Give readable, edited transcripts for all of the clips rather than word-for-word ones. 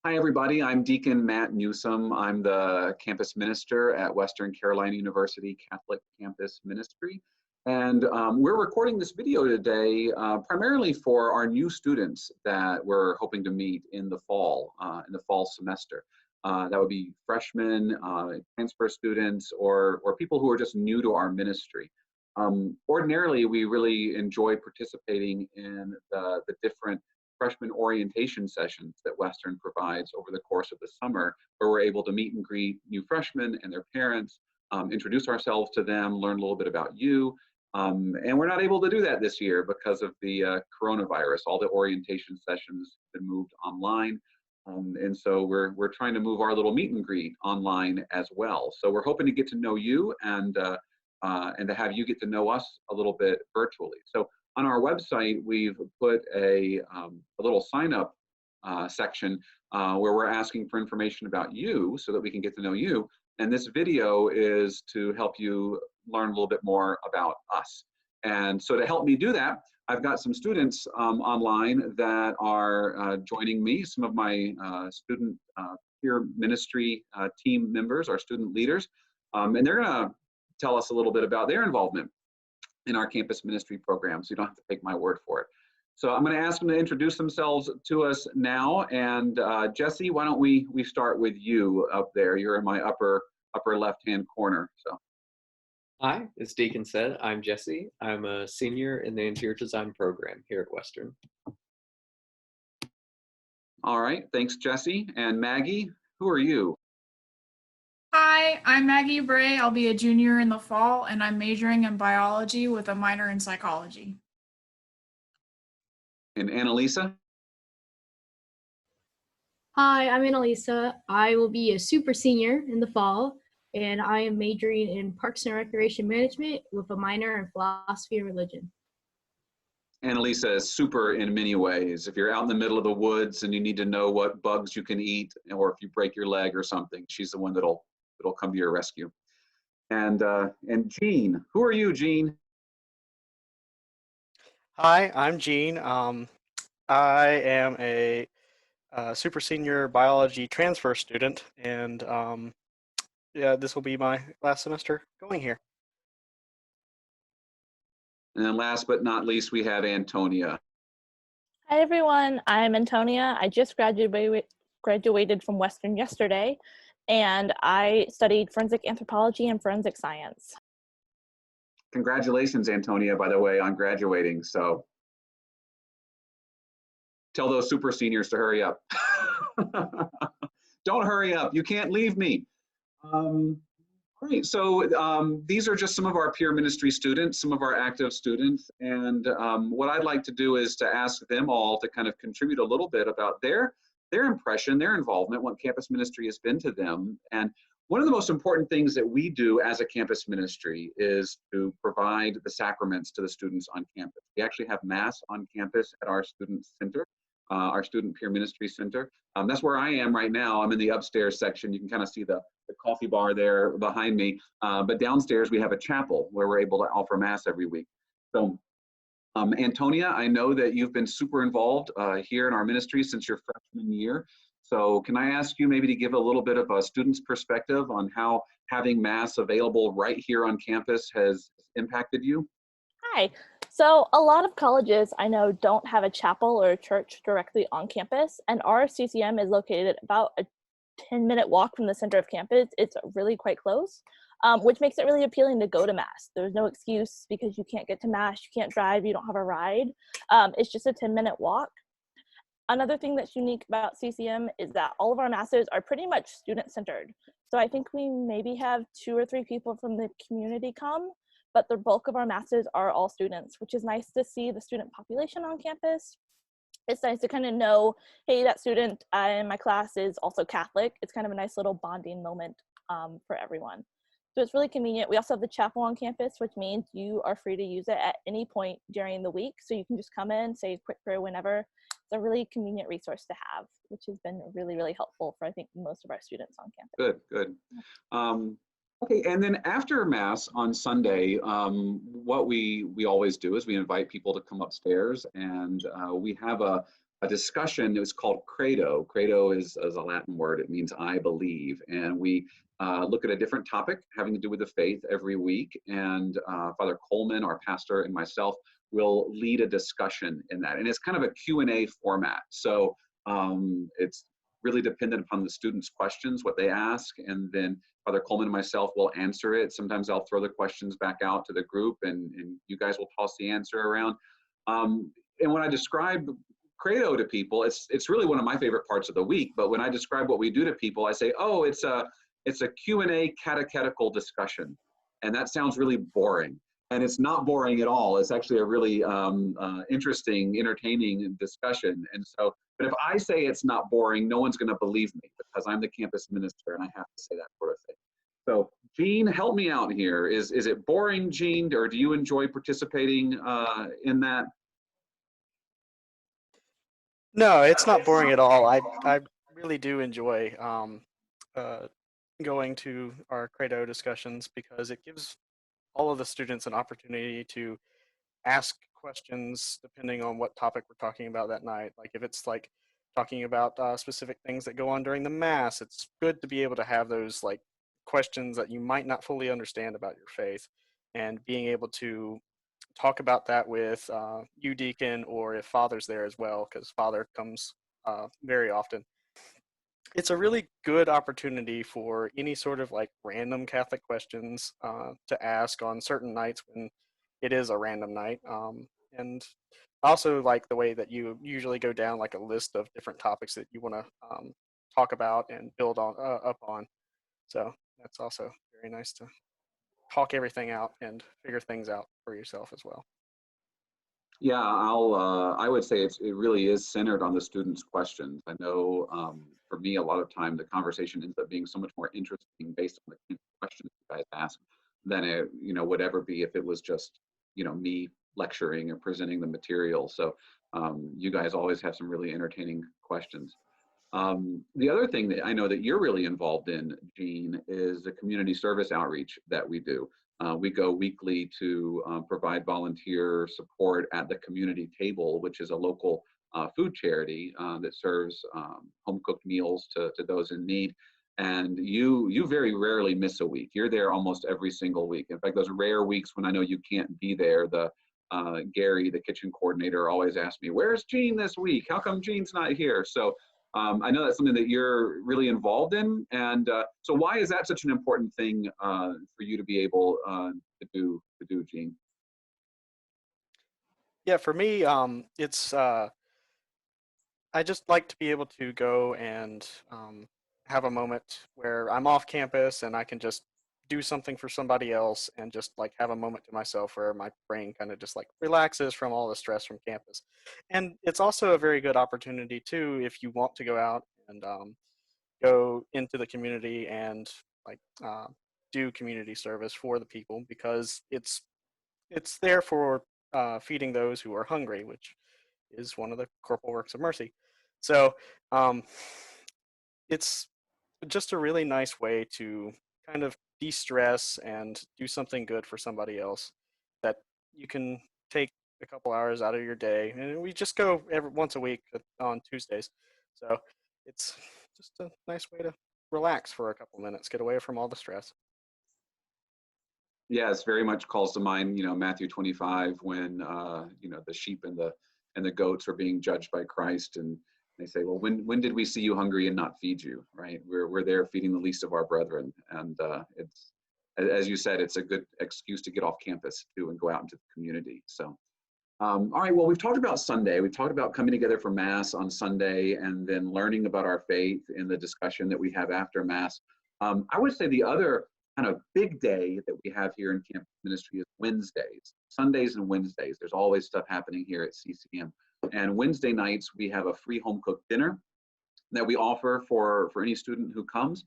Hi, everybody. I'm Deacon Matt Newsom. I'm the campus minister at Western Carolina University Catholic Campus Ministry. And we're recording this video today primarily for our new students that we're hoping to meet in the fall semester. That would be freshmen, transfer students, or people who are just new to our ministry. Ordinarily, we really enjoy participating in the different freshman orientation sessions that Western provides over the course of the summer, where we're able to meet and greet new freshmen and their parents, introduce ourselves to them, learn a little bit about you. And we're not able to do that this year because of the coronavirus. All the orientation sessions have been moved online. And so we're trying to move our little meet and greet online as well. So we're hoping to get to know you and to have you get to know us a little bit virtually. So on our website, we've put a little sign up section where we're asking for information about you so that we can get to know you. And this video is to help you learn a little bit more about us. And so to help me do that, I've got some students online that are joining me, some of my student peer ministry team members, our student leaders, and they're gonna tell us a little bit about their involvement in our campus ministry program, so you don't have to take my word for it. So I'm going to ask them to introduce themselves to us now. And Jesse, why don't we start with you up there? You're in my upper left-hand corner. So. Hi, as Deacon said, I'm Jesse. I'm a senior in the interior design program here at Western. All right, thanks, Jesse. And Maggie, who are you? Hi, I'm Maggie Bray. I'll be a junior in the fall, and I'm majoring in biology with a minor in psychology. And Annalisa? Hi, I'm Annalisa. I will be a super senior in the fall, and I am majoring in Parks and Recreation Management with a minor in philosophy and religion. Annalisa is super in many ways. If you're out in the middle of the woods and you need to know what bugs you can eat, or if you break your leg or something, she's the one that'll come to your rescue. And Gene, who are you, Gene? Hi, I'm Gene. I am a super senior biology transfer student, and yeah, this will be my last semester going here. And then last but not least, we have Antonia. Hi everyone, I'm Antonia. I just graduated from Western yesterday, and I studied forensic anthropology and forensic science. Congratulations, Antonia, by the way, on graduating. So tell those super seniors to hurry up. Don't hurry up. You can't leave me. Great. So these are just some of our peer ministry students, some of our active students. And what I'd like to do is to ask them all to kind of contribute a little bit about their impression, their involvement, what campus ministry has been to them. And one of the most important things that we do as a campus ministry is to provide the sacraments to the students on campus. We actually have Mass on campus at our student center, our student peer ministry center. That's where I am right now. I'm in the upstairs section. You can kind of see the coffee bar there behind me. But downstairs we have a chapel where we're able to offer Mass every week. So Antonia, I know that you've been super involved here in our ministry since your freshman year. So can I ask you maybe to give a little bit of a student's perspective on how having Mass available right here on campus has impacted you? Hi. So a lot of colleges I know don't have a chapel or a church directly on campus, and our CCM is located about a 10-minute walk from the center of campus. It's really quite close, which makes it really appealing to go to Mass. There's no excuse because you can't get to Mass, you can't drive, you don't have a ride. It's just a 10-minute walk. Another thing that's unique about CCM is that all of our Masses are pretty much student-centered. So I think we maybe have 2 or 3 people from the community come, but the bulk of our Masses are all students, which is nice to see the student population on campus. It's nice to kind of know, hey, that student in my class is also Catholic. It's kind of a nice little bonding moment for everyone. So it's really convenient. We also have the chapel on campus, which means you are free to use it at any point during the week. So you can just come in, say a quick prayer whenever. It's a really convenient resource to have, which has been really, really helpful for, I think, most of our students on campus. Good. Okay, and then after Mass on Sunday, what we always do is we invite people to come upstairs, and we have a a discussion. It was called Credo. Credo is a Latin word. It means I believe. And we look at a different topic having to do with the faith every week. And Father Coleman, our pastor, and myself will lead a discussion in that. And it's kind of a Q&A format. So it's really dependent upon the students' questions, what they ask, and then Father Coleman and myself will answer it. Sometimes I'll throw the questions back out to the group, and you guys will toss the answer around. And when I describe Credo to people, it's really one of my favorite parts of the week. But when I describe what we do to people, I say, oh, it's a Q&A catechetical discussion. And that sounds really boring. And it's not boring at all. It's actually a really interesting, entertaining discussion. And so, but if I say it's not boring, no one's going to believe me because I'm the campus minister and I have to say that sort of thing. So, Jean, help me out here. Is it boring, Jean, or do you enjoy participating in that? No, it's not boring at all. I really do enjoy going to our Credo discussions because it gives all of the students an opportunity to ask questions depending on what topic we're talking about that night. Like if it's like talking about specific things that go on during the Mass, it's good to be able to have those like questions that you might not fully understand about your faith, and being able to talk about that with you, Deacon, or if Father's there as well, because Father comes very often. It's a really good opportunity for any sort of like random Catholic questions to ask on certain nights when it is a random night. And I also like the way that you usually go down like a list of different topics that you want to talk about and build on up on. So that's also very nice to talk everything out and figure things out for yourself as well. Yeah, I would say it really is centered on the students' questions. I know for me, a lot of time the conversation ends up being so much more interesting based on the questions you guys ask than it would ever be if it was just me lecturing or presenting the material. So you guys always have some really entertaining questions. The other thing that I know that you're really involved in, Jean, is the community service outreach that we do. We go weekly to provide volunteer support at the community table, which is a local food charity that serves home cooked meals to those in need. And you very rarely miss a week. You're there almost every single week. In fact, those rare weeks when I know you can't be there, Gary, the kitchen coordinator, always asks me, "Where's Jean this week? How come Jean's not here?" So I know that's something that you're really involved in. And so why is that such an important thing for you to be able to do, Jean? Yeah, for me, it's I just like to be able to go and have a moment where I'm off campus and I can just do something for somebody else and just like have a moment to myself where my brain kind of just like relaxes from all the stress from campus. And it's also a very good opportunity too if you want to go out and go into the community and like do community service for the people, because it's there for feeding those who are hungry, which is one of the corporal works of mercy. So it's just a really nice way to kind of de-stress and do something good for somebody else that you can take a couple hours out of your day. And we just go once a week on Tuesdays. So it's just a nice way to relax for a couple minutes, get away from all the stress. Yes, very much calls to mind, Matthew 25, when the sheep and the goats are being judged by Christ, and they say, well, when did we see you hungry and not feed you? Right? We're there feeding the least of our brethren, and it's, as you said, it's a good excuse to get off campus too and go out into the community. So, all right. Well, we've talked about Sunday. We've talked about coming together for Mass on Sunday and then learning about our faith in the discussion that we have after Mass. I would say the other kind of big day that we have here in campus ministry is Wednesdays, Sundays and Wednesdays. There's always stuff happening here at CCM. And Wednesday nights, we have a free home cooked dinner that we offer for any student who comes.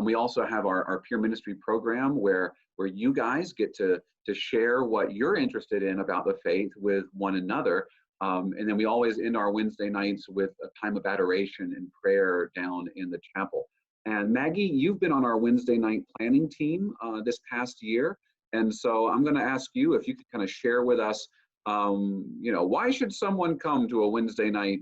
We also have our peer ministry program where you guys get to share what you're interested in about the faith with one another. And then we always end our Wednesday nights with a time of adoration and prayer down in the chapel. And Maggie, you've been on our Wednesday night planning team this past year. And so I'm going to ask you if you could kind of share with us you know, why should someone come to a Wednesday night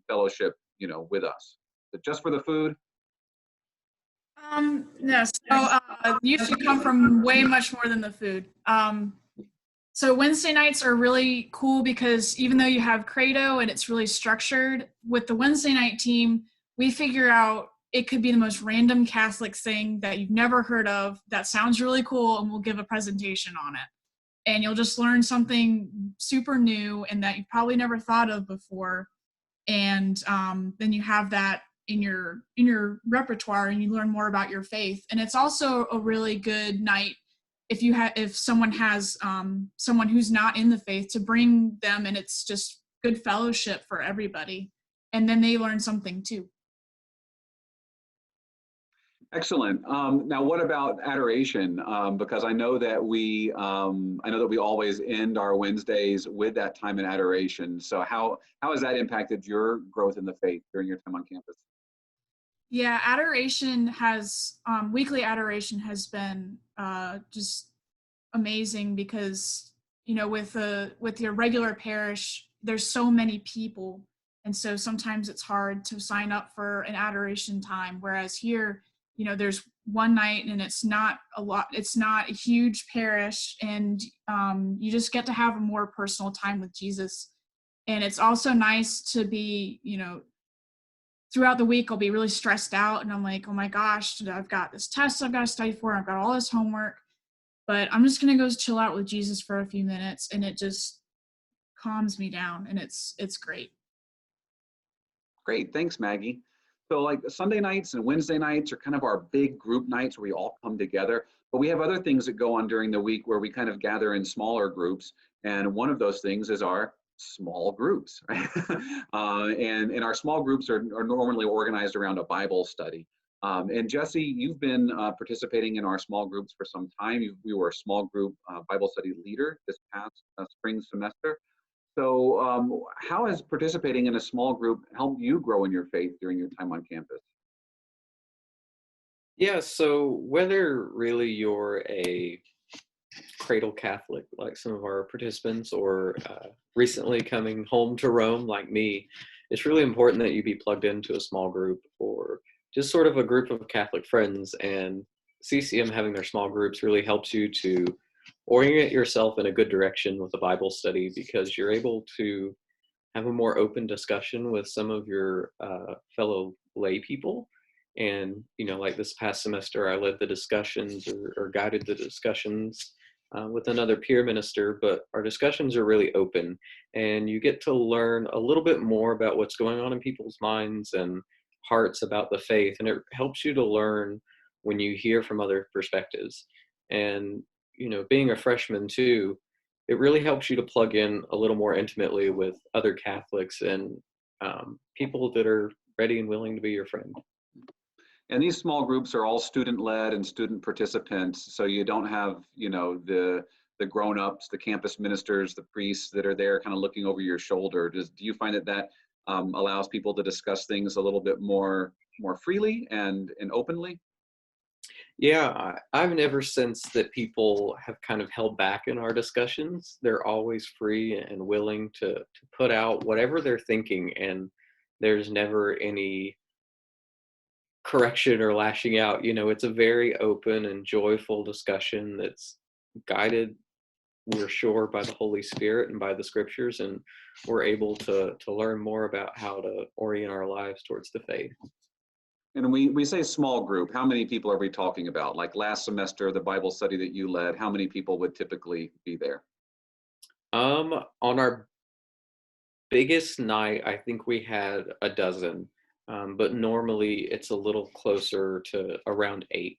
fellowship, you know, with us? Is it just for the food? No, so you should come from way much more than the food. So Wednesday nights are really cool because even though you have Credo and it's really structured, with the Wednesday night team, we figure out it could be the most random Catholic thing that you've never heard of that sounds really cool, and we'll give a presentation on it. And you'll just learn something super new and that you probably never thought of before. And then you have that in your repertoire, and you learn more about your faith. And it's also a really good night if someone has someone who's not in the faith, to bring them, and it's just good fellowship for everybody, and then they learn something too. Excellent. Now, what about adoration? Because I know that we always end our Wednesdays with that time in adoration. So how has that impacted your growth in the faith during your time on campus? Yeah, adoration has weekly adoration has been just amazing because, you know, with your regular parish, there's so many people, and so sometimes it's hard to sign up for an adoration time. Whereas here, you know, there's one night and it's not a lot. It's not a huge parish, and you just get to have a more personal time with Jesus. And it's also nice to be, you know, throughout the week I'll be really stressed out and I'm like, oh my gosh, I've got this test I've got to study for, I've got all this homework, but I'm just gonna go chill out with Jesus for a few minutes, and it just calms me down, and it's great. Great, thanks, Maggie. So like Sunday nights and Wednesday nights are kind of our big group nights where we all come together, but we have other things that go on during the week where we kind of gather in smaller groups. And one of those things is our small groups, right? And our small groups are normally organized around a Bible study. And Jesse, you've been participating in our small groups for some time. You were a small group Bible study leader this past spring semester. So how has participating in a small group helped you grow in your faith during your time on campus? Yeah, so whether really you're a cradle Catholic like some of our participants, or recently coming home to Rome like me, it's really important that you be plugged into a small group or just sort of a group of Catholic friends. And CCM having their small groups really helps you to orient yourself in a good direction with a Bible study, because you're able to have a more open discussion with some of your fellow lay people. And, you know, like this past semester, I led the discussions or guided the discussions with another peer minister, but our discussions are really open, and you get to learn a little bit more about what's going on in people's minds and hearts about the faith. And it helps you to learn when you hear from other perspectives. And, you know, being a freshman too, it really helps you to plug in a little more intimately with other Catholics and people that are ready and willing to be your friend. And these small groups are all student-led and student participants, so you don't have, you know, the grown-ups, the campus ministers, the priests that are there kind of looking over your shoulder. Do you find that allows people to discuss things a little bit more freely and openly? Yeah, I've never sensed that people have kind of held back in our discussions. They're always free and willing to put out whatever they're thinking, and there's never any correction or lashing out. You know, it's a very open and joyful discussion that's guided, we're sure, by the Holy Spirit and by the scriptures, and we're able to learn more about how to orient our lives towards the faith. And we say small group, how many people are we talking about? Like last semester, the Bible study that you led, how many people would typically be there? On our biggest night, I think we had a dozen, but normally it's a little closer to around 8.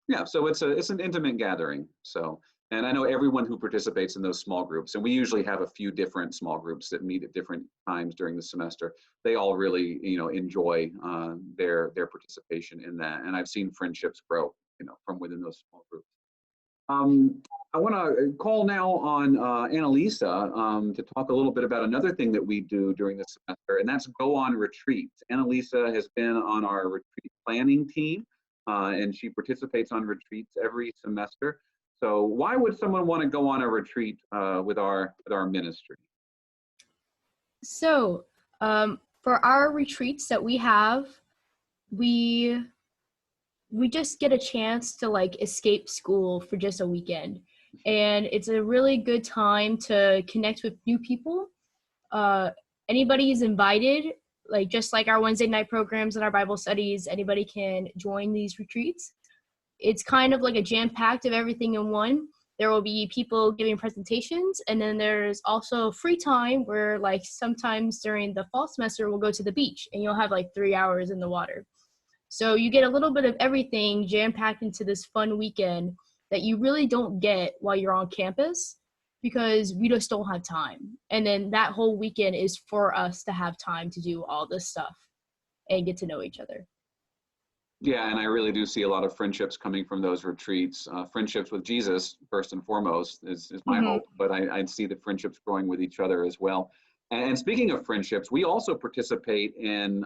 Yeah, so it's an intimate gathering. So, and I know everyone who participates in those small groups, and we usually have a few different small groups that meet at different times during the semester. They all really, you know, enjoy their participation in that, and I've seen friendships grow, you know, from within those small groups. I want to call now on Annalisa to talk a little bit about another thing that we do during the semester, and that's go on retreats. Annalisa has been on our retreat planning team, and she participates on retreats every semester. So why would someone want to go on a retreat with our ministry? So, for our retreats that we have, we just get a chance to like escape school for just a weekend, and it's a really good time to connect with new people. Anybody is invited, like just like our Wednesday night programs and our Bible studies, anybody can join these retreats. It's kind of like a jam-packed of everything in one. There will be people giving presentations, and then there's also free time where like sometimes during the fall semester we'll go to the beach and you'll have like 3 hours in the water. So you get a little bit of everything jam-packed into this fun weekend that you really don't get while you're on campus because we just don't have time. And then that whole weekend is for us to have time to do all this stuff and get to know each other. Yeah, and I really do see a lot of friendships coming from those retreats. Friendships with Jesus, first and foremost, is my hope, but I see the friendships growing with each other as well. And speaking of friendships, we also participate in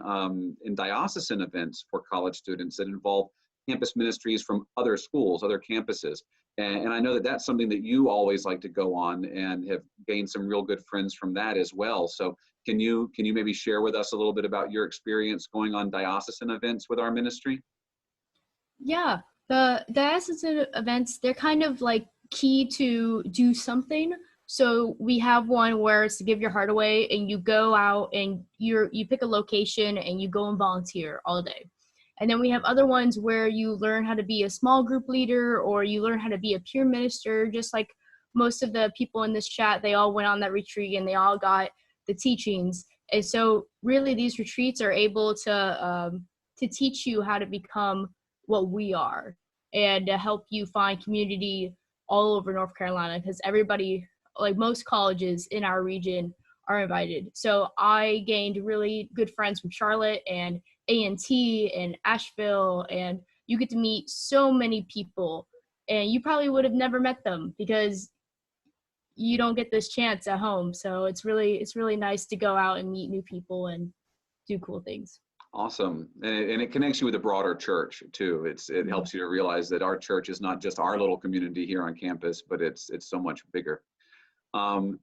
diocesan events for college students that involve campus ministries from other schools, other campuses. And I know that that's something that you always like to go on and have gained some real good friends from that as well. So can you maybe share with us a little bit about your experience going on diocesan events with our ministry? Yeah, the diocesan events, they're kind of like key to do something. So we have one where it's to give your heart away, and you go out and you pick a location and you go and volunteer all day. And then we have other ones where you learn how to be a small group leader, or you learn how to be a peer minister, just like most of the people in this chat, they all went on that retreat and they all got the teachings. And so really these retreats are able to teach you how to become what we are and to help you find community all over North Carolina, because everybody, like most colleges in our region, are invited. So I gained really good friends from Charlotte and A&T and Asheville, and you get to meet so many people, and you probably would have never met them because you don't get this chance at home. So it's really nice to go out and meet new people and do cool things. Awesome. And it connects you with a broader church too. It helps you to realize that our church is not just our little community here on campus, but it's so much bigger.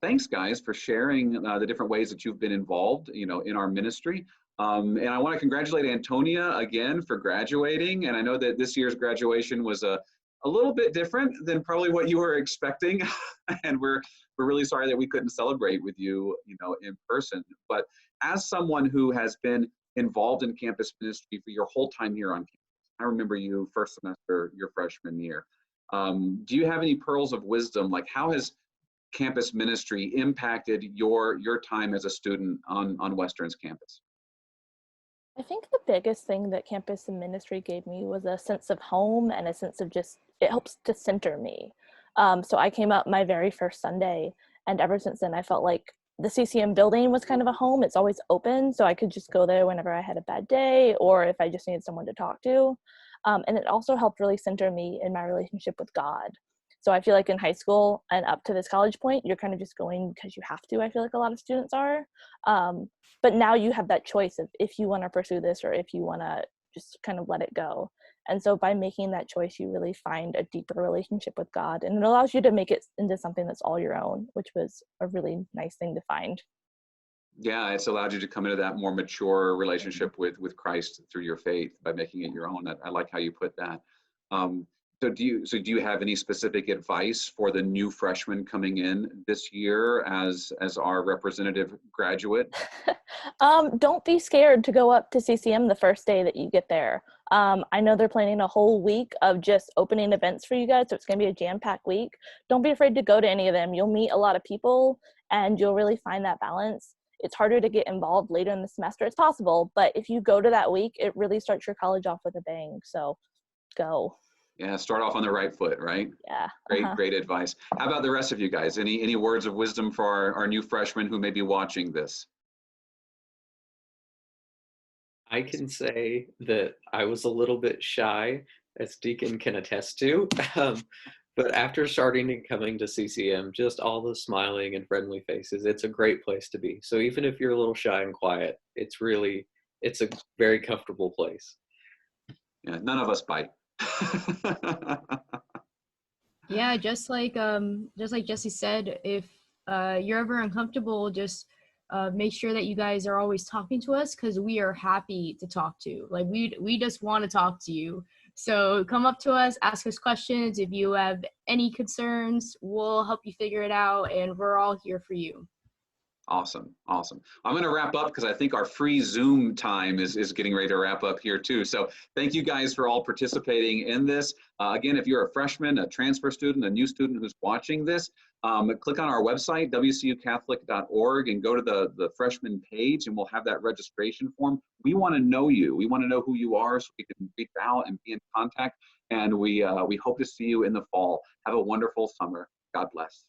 Thanks guys for sharing the different ways that you've been involved, in our ministry. And I want to congratulate Antonia again for graduating. And I know that this year's graduation was a little bit different than probably what you were expecting. And we're really sorry that we couldn't celebrate with you, in person. But as someone who has been involved in campus ministry for your whole time here on campus, I remember you first semester, your freshman year. Do you have any pearls of wisdom? Like, how has campus ministry impacted your time as a student on Western's campus? I think the biggest thing that campus and ministry gave me was a sense of home and a sense of it helps to center me. So I came up my very first Sunday, and ever since then I felt like the CCM building was kind of a home. It's always open, so I could just go there whenever I had a bad day or if I just needed someone to talk to. And it also helped really center me in my relationship with God. So I feel like in high school and up to this college point, you're kind of just going because you have to. I feel like a lot of students are. But now you have that choice of if you want to pursue this or if you want to just kind of let it go. And so by making that choice, you really find a deeper relationship with God, and it allows you to make it into something that's all your own, which was a really nice thing to find. Yeah, it's allowed you to come into that more mature relationship with Christ through your faith by making it your own. I like how you put that. So do you have any specific advice for the new freshmen coming in this year as our representative graduate? Don't be scared to go up to CCM the first day that you get there. I know they're planning a whole week of just opening events for you guys, so it's going to be a jam-packed week. Don't be afraid to go to any of them. You'll meet a lot of people, and you'll really find that balance. It's harder to get involved later in the semester. It's possible, but if you go to that week, it really starts your college off with a bang. So go. Yeah, start off on the right foot, right? Yeah. Great advice. How about the rest of you guys? Any words of wisdom for our new freshmen who may be watching this? I can say that I was a little bit shy, as Deacon can attest to. But after starting and coming to CCM, just all the smiling and friendly faces, it's a great place to be. So even if you're a little shy and quiet, it's a very comfortable place. Yeah, none of us bite. Yeah, just like Jesse said, if you're ever uncomfortable, just make sure that you guys are always talking to us, because we are happy to talk to. Like we just want to talk to you. So come up to us, ask us questions. If you have any concerns, we'll help you figure it out, and we're all here for you. Awesome, awesome. I'm going to wrap up because I think our free Zoom time is getting ready to wrap up here too. So thank you guys for all participating in this. Again, if you're a freshman, a transfer student, a new student who's watching this, click on our website, wcucatholic.org, and go to the freshman page, and we'll have that registration form. We want to know you. We want to know who you are so we can reach out and be in contact. And we hope to see you in the fall. Have a wonderful summer. God bless.